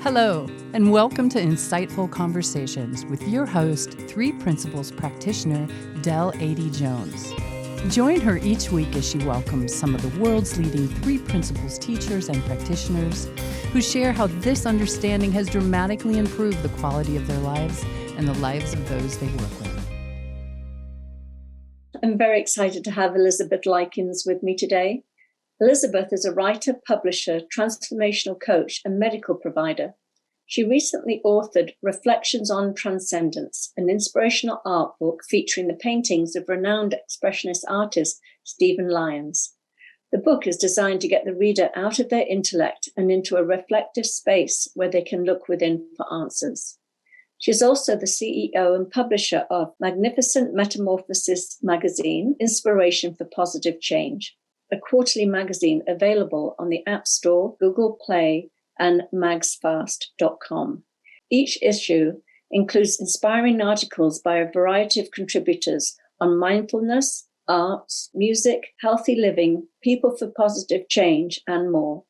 Hello, and welcome to Insightful Conversations with your host, 3 Principles practitioner, Del A.D. Jones. Join her each week as she welcomes some of the world's leading 3 Principles teachers and practitioners who share how this understanding has dramatically improved the quality of their lives and the lives of those they work with. I'm very excited to have Elizabeth Lykins with me today. Elizabeth is a writer, publisher, transformational coach, and medical provider. She recently authored Reflections on Transcendence, an inspirational art book featuring the paintings of renowned expressionist artist Stephen Lyons. The book is designed to get the reader out of their intellect and into a reflective space where they can look within for answers. She is also the CEO and publisher of magnificent Metamorphosis magazine, Inspiration for Positive Change, a quarterly magazine available on the App Store, Google Play, and magsfast.com. Each issue includes inspiring articles by a variety of contributors on mindfulness, arts, music, healthy living, people for positive change, and more.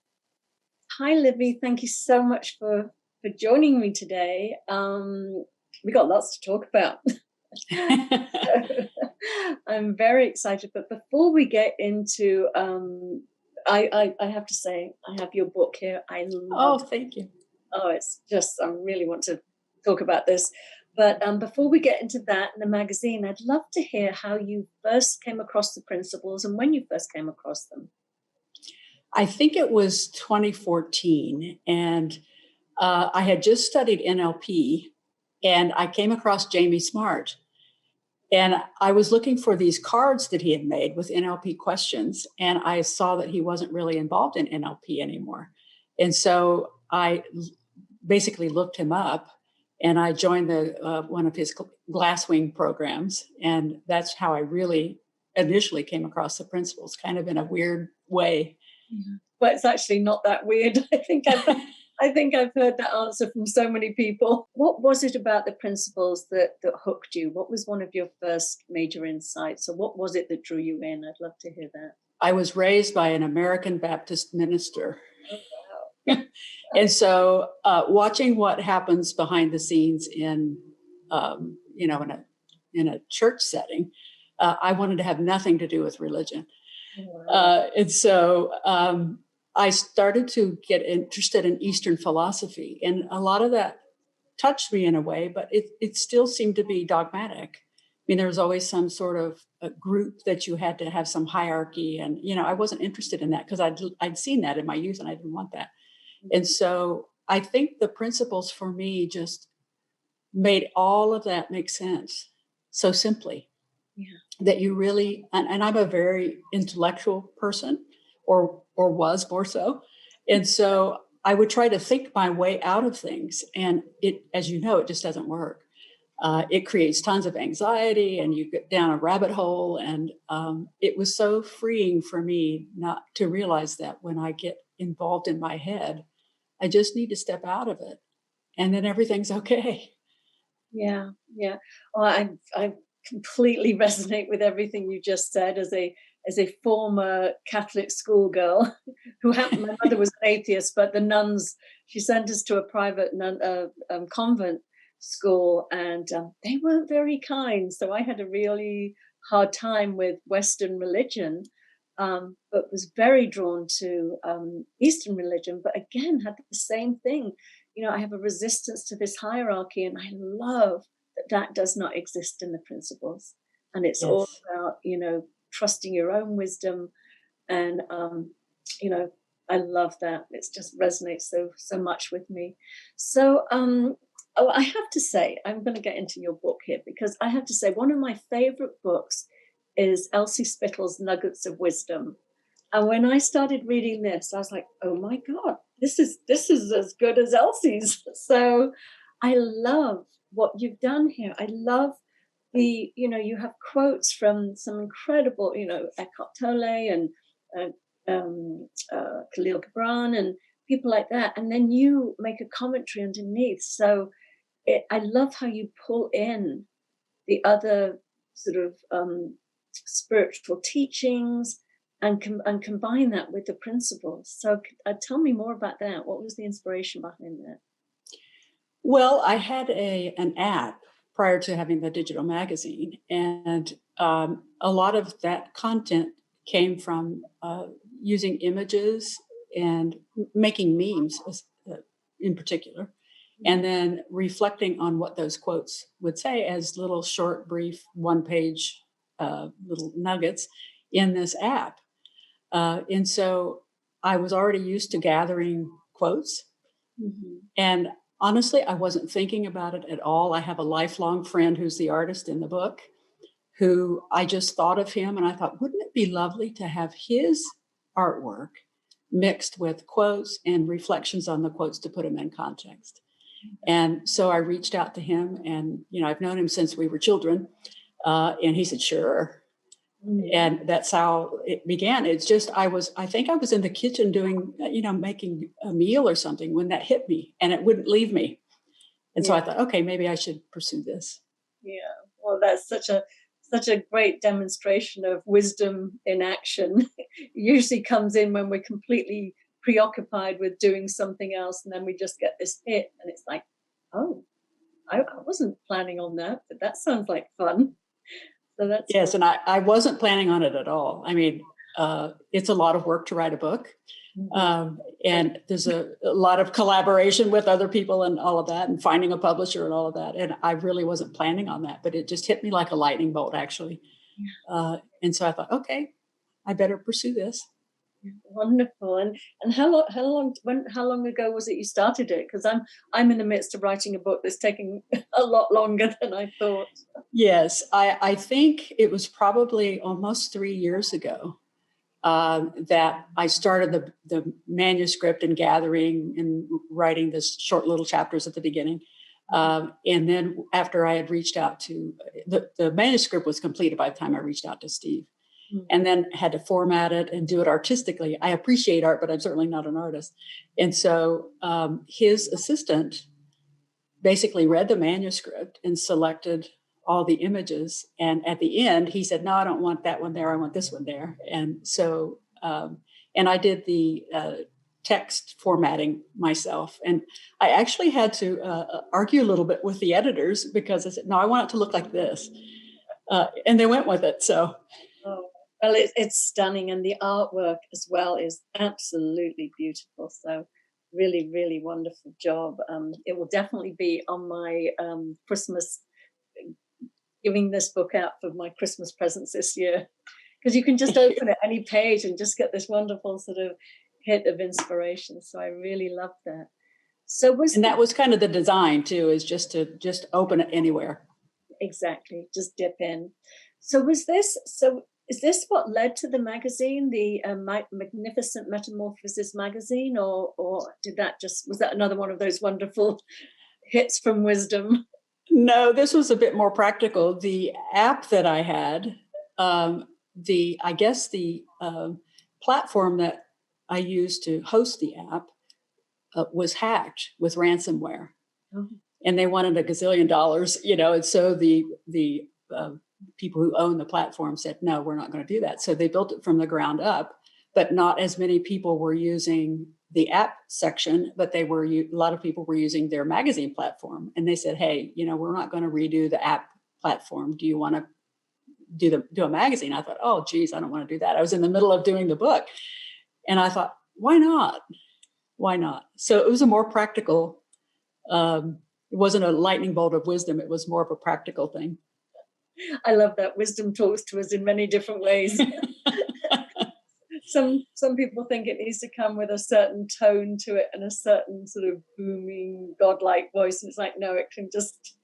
Hi, Libby. Thank you so much for joining me today. We got lots to talk about. I'm very excited, but before we get into, I have to say, I have your book here. I love. Oh, thank you. Oh, it's just, I really want to talk about this. But before we get into that and the magazine, I'd love to hear how you first came across the principles and when you first came across them. I think it was 2014, and I had just studied NLP, and I came across Jamie Smart. And I was looking for these cards that he had made with NLP questions, and I saw that he wasn't really involved in NLP anymore. And so I basically looked him up, and I joined one of his Glasswing programs, and that's how I really initially came across the principles, kind of in a weird way. Yeah. But it's actually not that weird. I think I've heard that answer from so many people. What was it about the principles that hooked you? What was one of your first major insights? So what was it that drew you in? I'd love to hear that. I was raised by an American Baptist minister. Oh, wow. And so watching what happens behind the scenes in a church setting, I wanted to have nothing to do with religion. Wow. And so I started to get interested in Eastern philosophy, and a lot of that touched me in a way, but it still seemed to be dogmatic. I mean, there was always some sort of a group that you had to have some hierarchy, and I wasn't interested in that because I'd seen that in my youth, and I didn't want that. And so I think the principles for me just made all of that make sense so simply. Yeah. That you really, and I'm a very intellectual person, or was more so. And so I would try to think my way out of things. And it, as you know, it just doesn't work. It creates tons of anxiety, and you get down a rabbit hole. And it was so freeing for me not to realize that when I get involved in my head, I just need to step out of it, and then everything's okay. Yeah. Well, I completely resonate with everything you just said. As a former Catholic schoolgirl, my mother was an atheist, but the nuns, she sent us to a private convent school, and they weren't very kind. So I had a really hard time with Western religion, but was very drawn to Eastern religion. But again, had the same thing. I have a resistance to this hierarchy, and I love that does not exist in the principles. And it's all about, trusting your own wisdom. And, I love that. It just resonates so much with me. So I have to say, I'm going to get into your book here, because I have to say one of my favorite books is Elsie Spittle's Nuggets of Wisdom. And when I started reading this, I was like, oh my God, this is as good as Elsie's. So I love what you've done here. I love you have quotes from some incredible, Eckhart Tolle and Khalil Gibran and people like that. And then you make a commentary underneath. So I love how you pull in the other sort of spiritual teachings and combine that with the principles. So tell me more about that. What was the inspiration behind that? Well, I had an app prior to having the digital magazine, and a lot of that content came from using images and making memes in particular, and then reflecting on what those quotes would say as little short, brief, one-page little nuggets in this app. And so I was already used to gathering quotes. Mm-hmm. And honestly, I wasn't thinking about it at all. I have a lifelong friend who's the artist in the book, who I just thought of him, and I thought, wouldn't it be lovely to have his artwork mixed with quotes and reflections on the quotes to put them in context? And so I reached out to him, and I've known him since we were children, and he said, sure. And that's how it began. It's just, I think I was in the kitchen doing, making a meal or something when that hit me, and it wouldn't leave me. And so I thought, okay, maybe I should pursue this. Yeah. Well, that's such a great demonstration of wisdom in action. It usually comes in when we're completely preoccupied with doing something else, and then we just get this hit, and it's like, oh, I wasn't planning on that, but that sounds like fun. So that's yes, and I wasn't planning on it at all. I mean, it's a lot of work to write a book. And there's a lot of collaboration with other people and all of that, and finding a publisher and all of that. And I really wasn't planning on that, but it just hit me like a lightning bolt, actually. And so I thought, okay, I better pursue this. Wonderful. And how long ago was it you started it? Because I'm in the midst of writing a book that's taking a lot longer than I thought. Yes, I think it was probably almost 3 years ago that I started the manuscript and gathering and writing this short little chapters at the beginning. And then after I had reached out to, the manuscript was completed by the time I reached out to Steve. And then had to format it and do it artistically. I appreciate art, but I'm certainly not an artist. And so his assistant basically read the manuscript and selected all the images. And at the end, he said, no, I don't want that one there. I want this one there. And so, and I did the text formatting myself. And I actually had to argue a little bit with the editors, because I said, no, I want it to look like this. And they went with it. So. Oh. Well, it's stunning, and the artwork as well is absolutely beautiful. So really, really wonderful job. It will definitely be on my Christmas, giving this book out for my Christmas presents this year, because you can just open it any page and just get this wonderful sort of hit of inspiration. So I really love that. So that was kind of the design too, is just to open it anywhere. Exactly, just dip in. So is this what led to the magazine, the Magnificent Metamorphosis magazine, or was that another one of those wonderful hits from wisdom? No, this was a bit more practical. The app that I had, the platform that I used to host the app was hacked with ransomware, and they wanted $1 gazillion, and so the people who own the platform said, no, we're not going to do that. So they built it from the ground up, but not as many people were using the app section, but a lot of people were using their magazine platform. And they said, hey, we're not going to redo the app platform. Do you want to do a magazine? I thought, oh, geez, I don't want to do that. I was in the middle of doing the book. And I thought, why not? Why not? So it was a more practical, it wasn't a lightning bolt of wisdom. It was more of a practical thing. I love that wisdom talks to us in many different ways. Some people think it needs to come with a certain tone to it and a certain sort of booming, godlike voice. And it's like, no, it can just,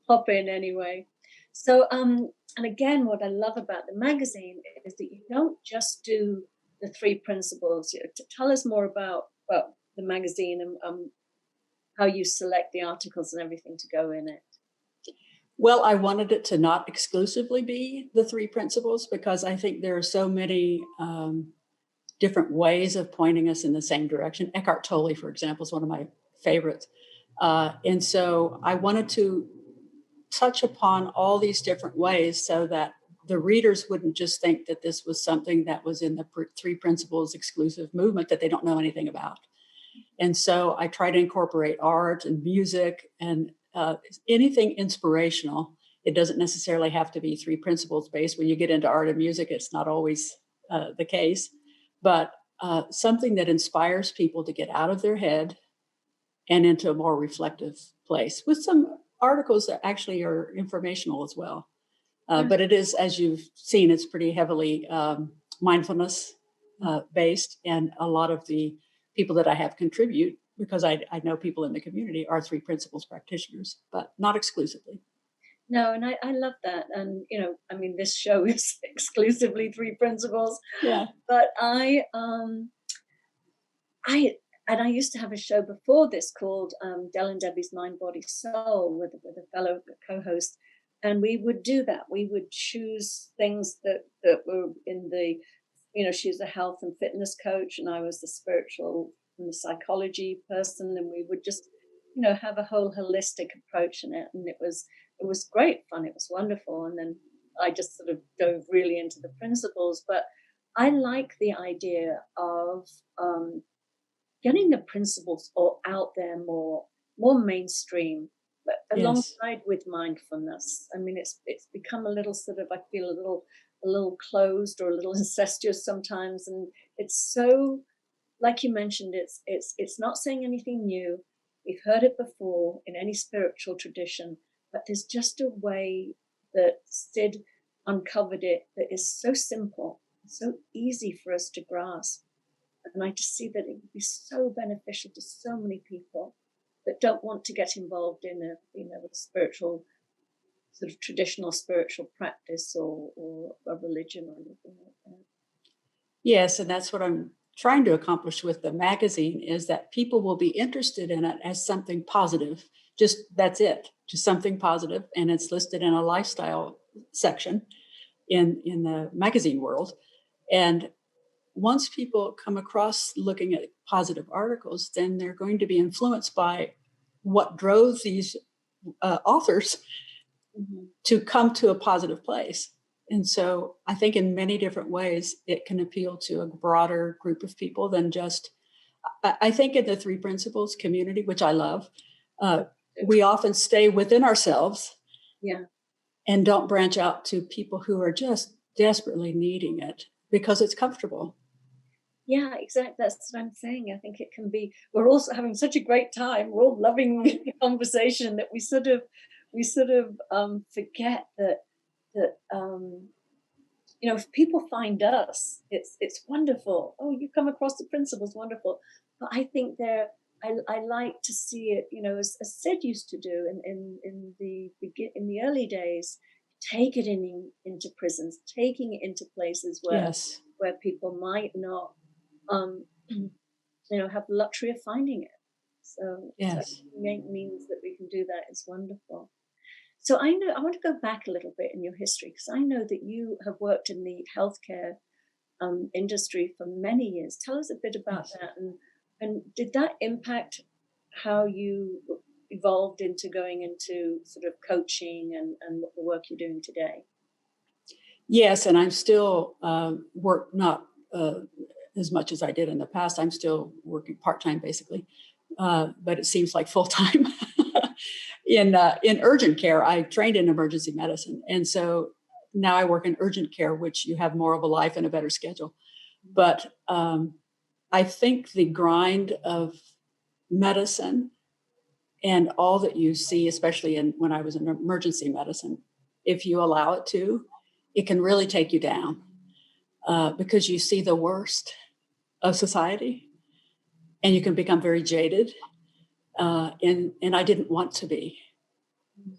pop in anyway. So, and again, what I love about the magazine is that you don't just do the 3 principles. Tell us more about the magazine and how you select the articles and everything to go in it. Well, I wanted it to not exclusively be the 3 principles, because I think there are so many different ways of pointing us in the same direction. Eckhart Tolle, for example, is one of my favorites. And so I wanted to touch upon all these different ways so that the readers wouldn't just think that this was something that was in the 3 principles exclusive movement that they don't know anything about. And so I try to incorporate art and music and anything inspirational. It doesn't necessarily have to be three principles based. When you get into art and music, it's not always the case, but something that inspires people to get out of their head and into a more reflective place, with some articles that actually are informational as well. But it is, as you've seen, it's pretty heavily mindfulness based. And a lot of the people that I have contribute, because I know people in the community, are three principles practitioners, but not exclusively. No, and I love that. And, I mean, this show is exclusively three principles. Yeah. But I used to have a show before this called Del and Debbie's Mind, Body, Soul with a fellow co-host. And we would do that. We would choose things that were in the, she's a health and fitness coach, and I was the spiritual and the psychology person. And we would just, have a whole holistic approach in it. And it was great fun. It was wonderful. And then I just sort of dove really into the principles. But I like the idea of getting the principles out there more mainstream, but alongside with mindfulness. I mean, it's become a little sort of, I feel a little closed or a little incestuous sometimes. And it's so, like you mentioned, it's not saying anything new. We've heard it before in any spiritual tradition, but there's just a way that Sid uncovered it that is so simple, so easy for us to grasp. And I just see that it would be so beneficial to so many people that don't want to get involved in a spiritual, sort of traditional spiritual practice or a religion or anything like that. Yes, and that's what I'm trying to accomplish with the magazine, is that people will be interested in it as something positive. Just that's it, just something positive, and it's listed in a lifestyle section in the magazine world. And once people come across looking at positive articles, then they're going to be influenced by what drove these authors to come to a positive place. And so I think in many different ways, it can appeal to a broader group of people than just, I think in the three principles community, which I love, we often stay within ourselves and don't branch out to people who are just desperately needing it because it's comfortable. Yeah, exactly. That's what I'm saying. I think it can be, we're also having such a great time. We're all loving the conversation that we sort of forget that if people find us, it's wonderful. Oh, you come across the principles, wonderful. But I think I like to see it, as Sid used to do in the early days, take it into prisons, taking it into places where people might not have the luxury of finding it. So means that we can do that is wonderful. So I want to go back a little bit in your history, because I know that you have worked in the healthcare industry for many years. Tell us a bit about that, and did that impact how you evolved into going into sort of coaching and the work you're doing today? Yes, and I'm still work not as much as I did in the past. I'm still working part-time basically, but it seems like full-time. In urgent care, I trained in emergency medicine. And so now I work in urgent care, which you have more of a life and a better schedule. But I think the grind of medicine and all that you see, especially when I was in emergency medicine, if you allow it to, it can really take you down because you see the worst of society and you can become very jaded. And I didn't want to be.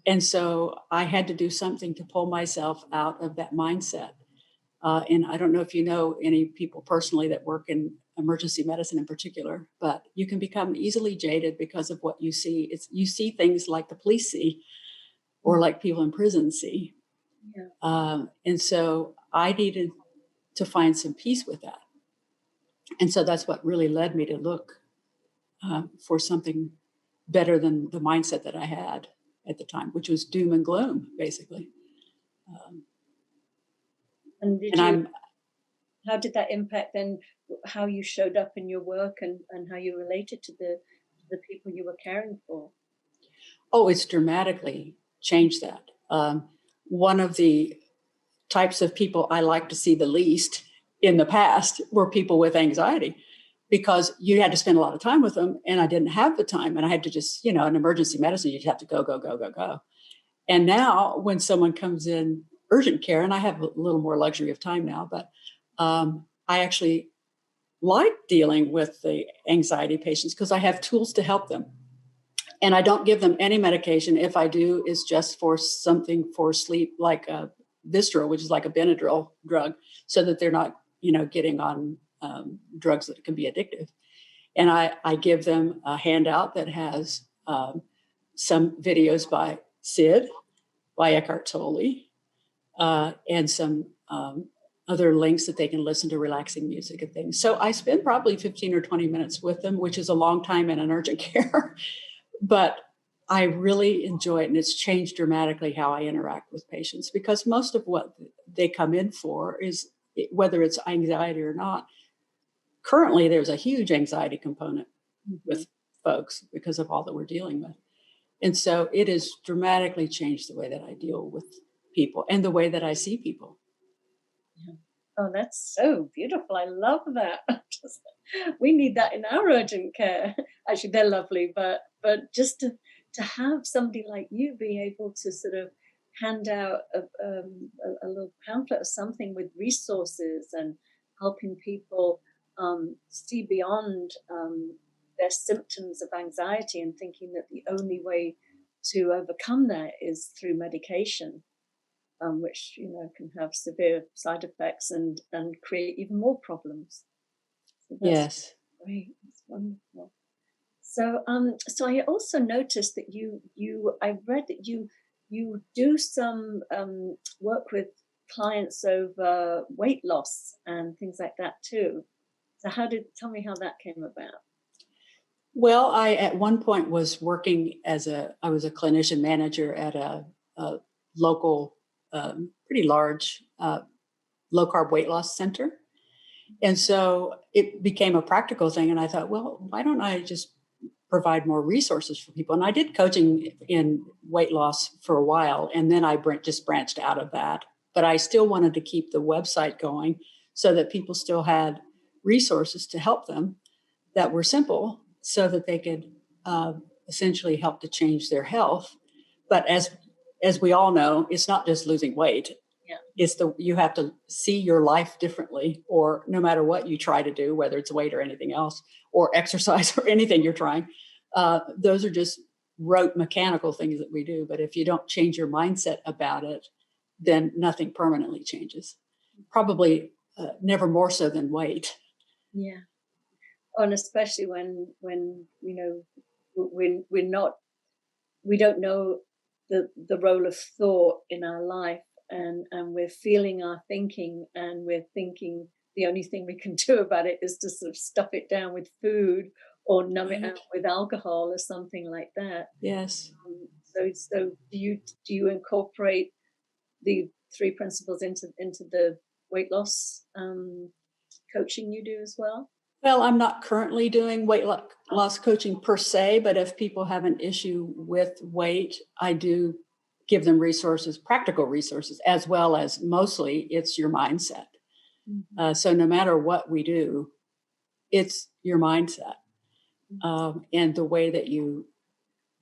And so I had to do something to pull myself out of that mindset. And I don't know if you know any people personally that work in emergency medicine in particular, but you can become easily jaded because of what you see. You see things like the police see or like people in prison see. Yeah. And so I needed to find some peace with that. And so that's what really led me to look for something better than the mindset that I had at the time, which was doom and gloom, basically. how did that impact then how you showed up in your work and how you related to the people you were caring for? Oh, it's dramatically changed that. One of the types of people I like to see the least in the past were people with anxiety, because you had to spend a lot of time with them, and I didn't have the time, and I had to just, in emergency medicine, you just have to go, go, go, go, go. And now when someone comes in urgent care, and I have a little more luxury of time now, but I actually like dealing with the anxiety patients because I have tools to help them. And I don't give them any medication. If I do, it's just for something for sleep, like a Visceral, which is like a Benadryl drug, so that they're not, getting on drugs that can be addictive. And I give them a handout that has some videos by Sid, by Eckhart Tolle, and some other links that they can listen to relaxing music and things. So I spend probably 15 or 20 minutes with them, which is a long time in an urgent care. But I really enjoy it, and it's changed dramatically how I interact with patients, because most of what they come in for is, whether it's anxiety or not, currently there's a huge anxiety component with folks because of all that we're dealing with. And so it has dramatically changed the way that I deal with people and the way that I see people. Yeah. Oh, that's so beautiful. I love that. We need that in our urgent care. Actually, they're lovely, but just to have somebody like you be able to sort of hand out a little pamphlet or something with resources and helping people see beyond their symptoms of anxiety and thinking that the only way to overcome that is through medication, which can have severe side effects and create even more problems. So that's Yes. great. That's wonderful. So so I also noticed that I read that you do some work with clients over weight loss and things like that too. So tell me how that came about? Well, I at one point was working I was a clinician manager at a local, pretty large low carb weight loss center. And so it became a practical thing. And I thought, well, why don't I just provide more resources for people? And I did coaching in weight loss for a while, and then I just branched out of that. But I still wanted to keep the website going so that people still had resources to help them that were simple, so that they could essentially help to change their health. But as we all know, it's not just losing weight. Yeah. It's you have to see your life differently, or no matter what you try to do, whether it's weight or anything else, or exercise or anything you're trying, those are just rote mechanical things that we do. But if you don't change your mindset about it, then nothing permanently changes. Probably never more so than weight. Yeah. And especially when we don't know the role of thought in our life, and we're feeling our thinking, and we're thinking the only thing we can do about it is to sort of stuff it down with food or numb it out with alcohol or something like that. Yes. So do you incorporate the 3 principles into the weight loss coaching you do as well? Well, I'm not currently doing weight loss coaching per se, but if people have an issue with weight, I do give them resources, practical resources, as well as mostly it's your mindset. Mm-hmm. So no matter what we do, it's your mindset, and the way that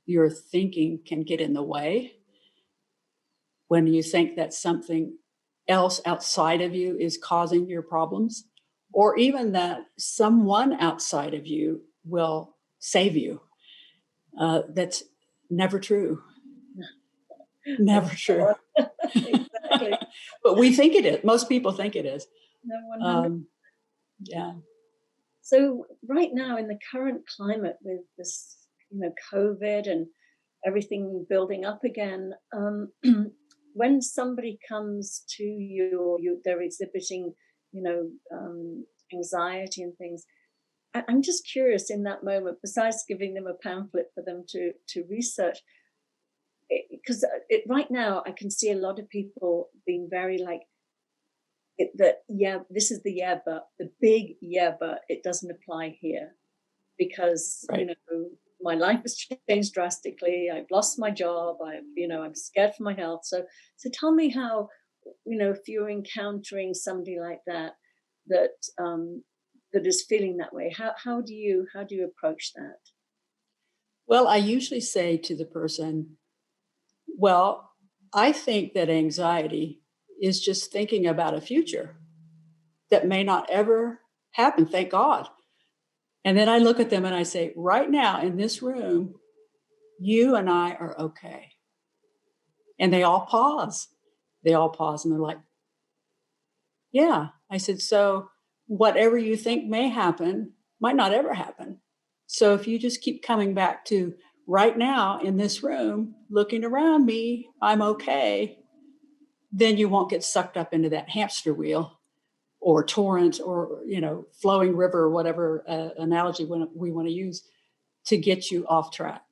your thinking can get in the way when you think that something else outside of you is causing your problems, or even that someone outside of you will save you. That's never true. Never true. Exactly. But we think it is. Most people think it is. No, 100%. Yeah. So right now in the current climate with this, COVID and everything building up again, when somebody comes to you, or they're exhibiting, anxiety and things, I'm just curious in that moment, besides giving them a pamphlet for them to research, because right now I can see a lot of people being very this is the but, the big but it doesn't apply here because, Right. my life has changed drastically. I've lost my job. I'm scared for my health. So tell me how, if you're encountering somebody like that, that, that is feeling that way, how do you approach that? Well, I usually say to the person, well, I think that anxiety is just thinking about a future that may not ever happen, thank God. And then I look at them and I say, right now in this room, you and I are okay. And they all pause. They all pause and they're like, yeah. I said, so whatever you think may happen might not ever happen. So if you just keep coming back to right now in this room, looking around me, I'm okay, then you won't get sucked up into that hamster wheel or torrent or, flowing river, or whatever analogy we want to use to get you off track.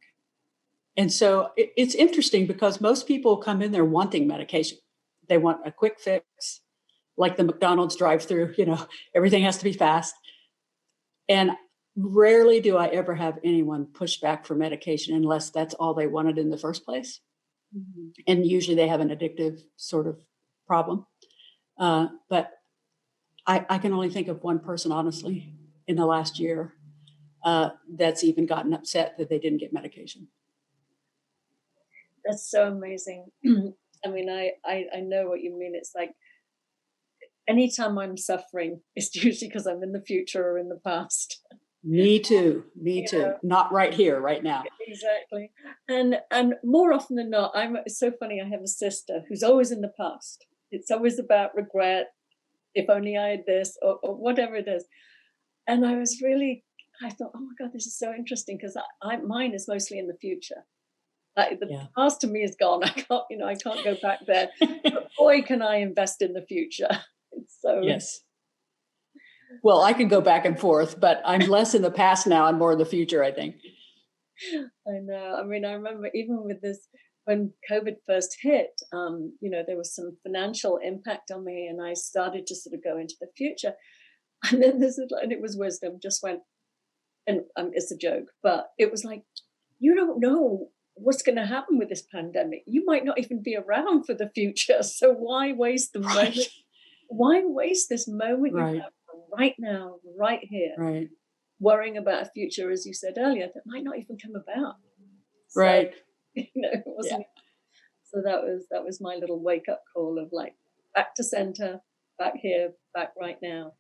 And so it's interesting because most people come in there wanting medication. They want a quick fix, like the McDonald's drive-through, everything has to be fast. And rarely do I ever have anyone push back for medication unless that's all they wanted in the first place. Mm-hmm. And usually they have an addictive sort of problem. But I can only think of one person, honestly, in the last year that's even gotten upset that they didn't get medication. That's so amazing. I mean, I know what you mean. It's like anytime I'm suffering, it's usually because I'm in the future or in the past. Me too. Not right here, right now. Exactly. And more often than not, it's so funny. I have a sister who's always in the past. It's always about regret. If only I had this or whatever it is. And I thought, oh my God, this is so interesting because mine is mostly in the future. The past to me is gone. I can't go back there. But boy, can I invest in the future. So yes. Well, I can go back and forth, but I'm less in the past now and more in the future, I think. I know. I mean, I remember even with this, when COVID first hit, there was some financial impact on me, and I started to sort of go into the future. And then and it was wisdom, just went, and it's a joke, but it was like, you don't know what's going to happen with this pandemic. You might not even be around for the future. So why waste the moment? Why waste this moment you have right now, right here, worrying about a future, as you said earlier, that might not even come about. So, right. It wasn't. So that was my little wake up call of like, back to center, back here, back right now.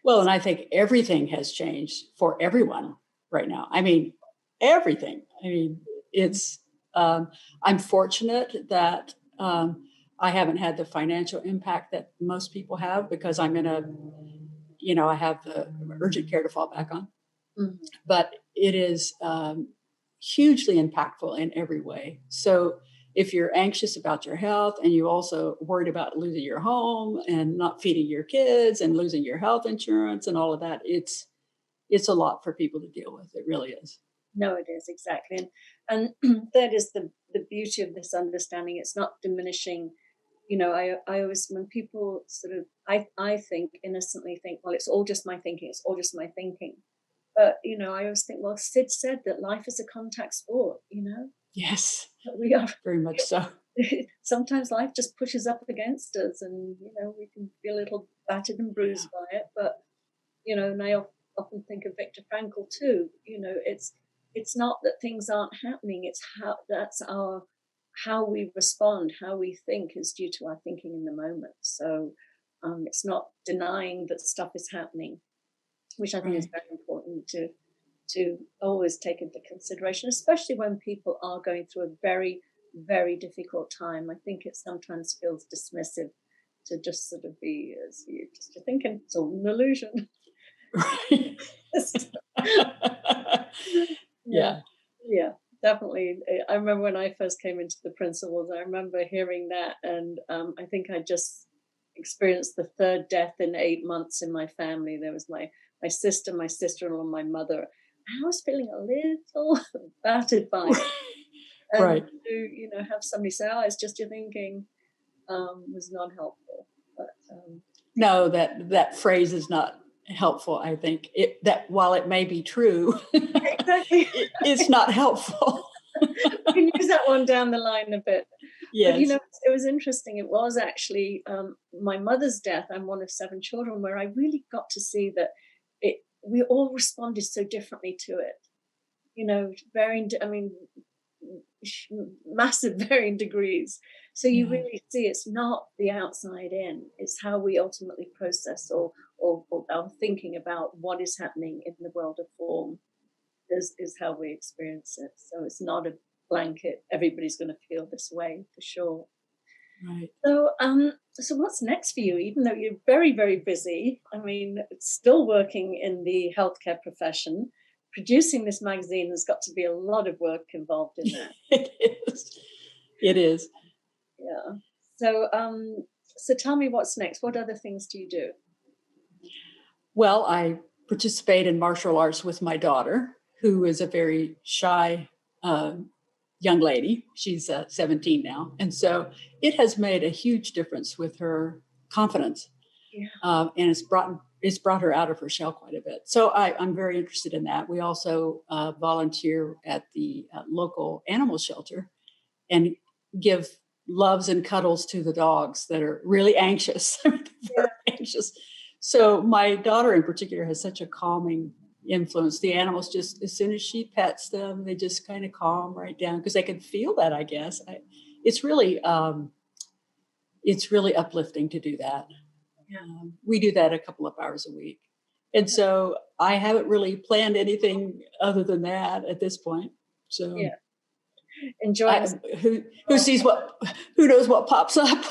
Well, and I think everything has changed for everyone right now. I mean, everything. I mean, it's, I'm fortunate that I haven't had the financial impact that most people have because I'm in I have the urgent care to fall back on. Mm-hmm. But it is hugely impactful in every way. So if you're anxious about your health and you also worried about losing your home and not feeding your kids and losing your health insurance and all of that, it's a lot for people to deal with. It really is. No, it is, exactly. And that is the beauty of this understanding. It's not diminishing. I always, when people sort of, I think, innocently think, well, it's all just my thinking. It's all just my thinking. But, I always think, well, Sid said that life is a contact sport, Yes. We are. Very much so. Sometimes life just pushes up against us and, we can feel a little battered and bruised by it. But, and I often think of Viktor Frankl too. It's not that things aren't happening. It's how we respond, how we think is due to our thinking in the moment. So it's not denying that stuff is happening, which I think is very important to always take into consideration, especially when people are going through a very, very difficult time. I think it sometimes feels dismissive to just sort of be, as you're thinking, it's all an illusion. Right. Yeah, definitely. I remember when I first came into the principles, I remember hearing that, and I think I just experienced the third death in 8 months in my family. There was my sister, my sister-in-law, my mother. I was feeling a little battered by it. And to have somebody say, "Oh, it's just your thinking," was not helpful. But no, that phrase is not helpful. I think that while it may be true, exactly, it's not helpful. we can use that one down the line a bit. Yes. But it was interesting. It was actually my mother's death. I'm one of 7 children, where I really got to see that we all responded so differently to it. Varying. I mean, massive varying degrees. So you really see it's not the outside in, it's how we ultimately process or our thinking about what is happening in the world of form is how we experience it. So it's not a blanket, everybody's going to feel this way for sure. Right. So what's next for you, even though you're very, very busy? I mean, still working in the healthcare profession. Producing this magazine, there's got to be a lot of work involved in that. It is. Yeah. So tell me what's next. What other things do you do? Well, I participate in martial arts with my daughter, who is a very shy young lady. She's 17 now. And so it has made a huge difference with her confidence. Yeah. And it's brought her out of her shell quite a bit. So I'm very interested in that. We also volunteer at the local animal shelter and give loves and cuddles to the dogs that are really anxious. Very anxious. So my daughter in particular has such a calming influence. The animals, just as soon as she pets them, they just kind of calm right down because they can feel that, I guess. It's really uplifting to do that. We do that a couple of hours a week. And so I haven't really planned anything other than that at this point. So enjoy. Who knows what pops up.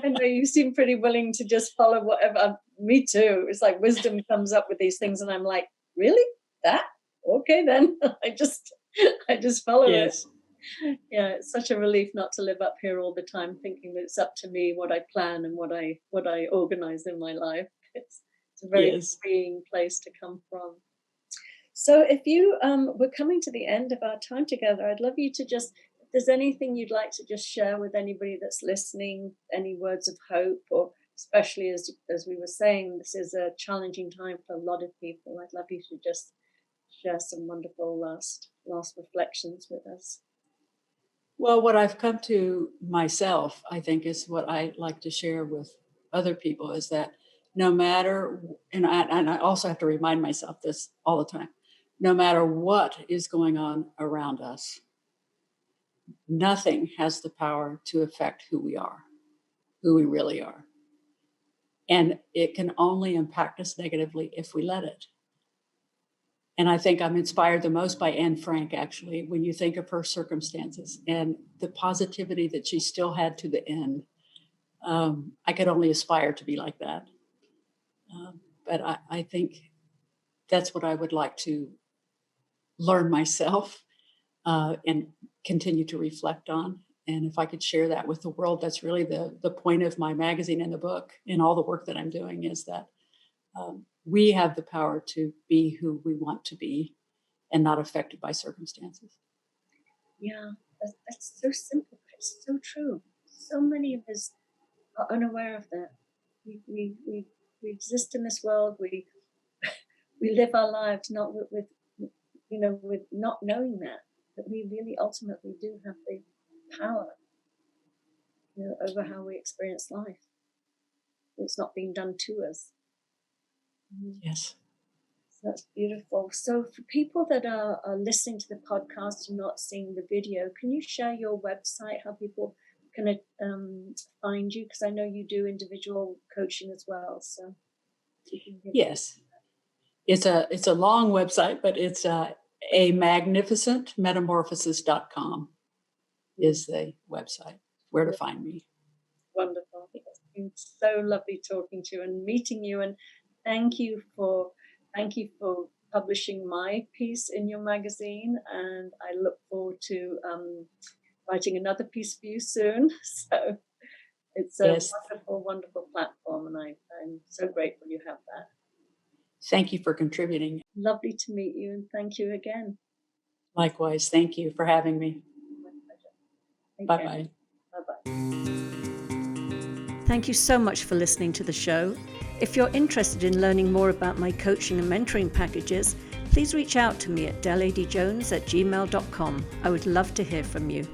I know you seem pretty willing to just follow whatever. Me too. It's like wisdom comes up with these things and I'm like, really? That? Okay, then. I just follow it. Yeah, it's such a relief not to live up here all the time thinking that it's up to me what I plan and what I organize in my life. It's a very freeing place to come from. So if you we're coming to the end of our time together, I'd love you to just, if there's anything you'd like to just share with anybody that's listening, any words of hope, or especially as we were saying, this is a challenging time for a lot of people. I'd love you to just share some wonderful last reflections with us. Well, what I've come to myself, I think, is what I like to share with other people is that no matter, and I also have to remind myself this all the time, no matter what is going on around us, nothing has the power to affect who we are, who we really are. And it can only impact us negatively if we let it. And I think I'm inspired the most by Anne Frank, actually, when you think of her circumstances and the positivity that she still had to the end. I could only aspire to be like that. But I think that's what I would like to learn myself and continue to reflect on. And if I could share that with the world, that's really the point of my magazine and the book and all the work that I'm doing is that we have the power to be who we want to be and not affected by circumstances. Yeah, that's so simple, but it's so true. So many of us are unaware of that. We exist in this world. We live our lives not with not knowing that we really ultimately do have the power over how we experience life. It's not being done to us. Yes. So that's beautiful. So for people that are listening to the podcast and not seeing the video, can you share your website, how people can find you? Because I know you do individual coaching as well. So yes, it's a long website, but it's a magnificent metamorphosis.com is the website where to find me. Wonderful. It's been so lovely talking to you and meeting you, and thank you for publishing my piece in your magazine, and I look forward to writing another piece for you soon. So it's a wonderful, wonderful platform, and I'm so grateful you have that. Thank you for contributing. Lovely to meet you, and thank you again. Likewise. Thank you for having me. My pleasure. Bye-bye. Bye-bye. Thank you so much for listening to the show. If you're interested in learning more about my coaching and mentoring packages, please reach out to me at deladjones@gmail.com. I would love to hear from you.